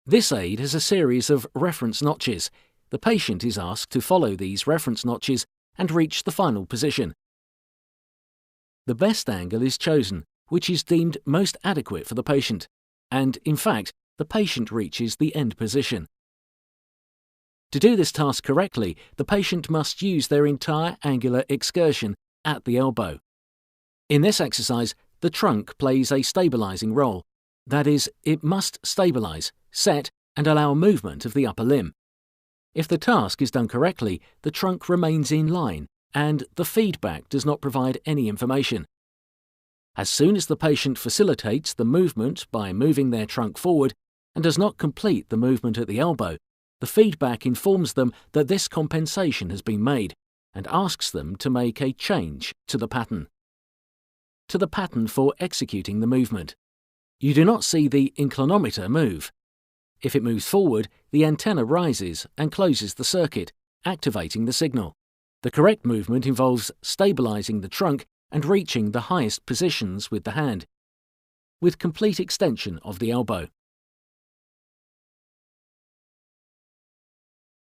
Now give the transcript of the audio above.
This aid has a series of reference notches. The patient is asked to follow these reference notches and reach the final position. The best angle is chosen, which is deemed most adequate for the patient, and, in fact, the patient reaches the end position. To do this task correctly, the patient must use their entire angular excursion at the elbow. In this exercise, the trunk plays a stabilizing role. That is, it must stabilize, set, and allow movement of the upper limb. If the task is done correctly, the trunk remains in line, and the feedback does not provide any information. As soon as the patient facilitates the movement by moving their trunk forward and does not complete the movement at the elbow, the feedback informs them that this compensation has been made and asks them to make a change to the pattern. To the pattern for executing the movement. You do not see the inclinometer move. If it moves forward, the antenna rises and closes the circuit, activating the signal. The correct movement involves stabilizing the trunk and reaching the highest positions with the hand, with complete extension of the elbow.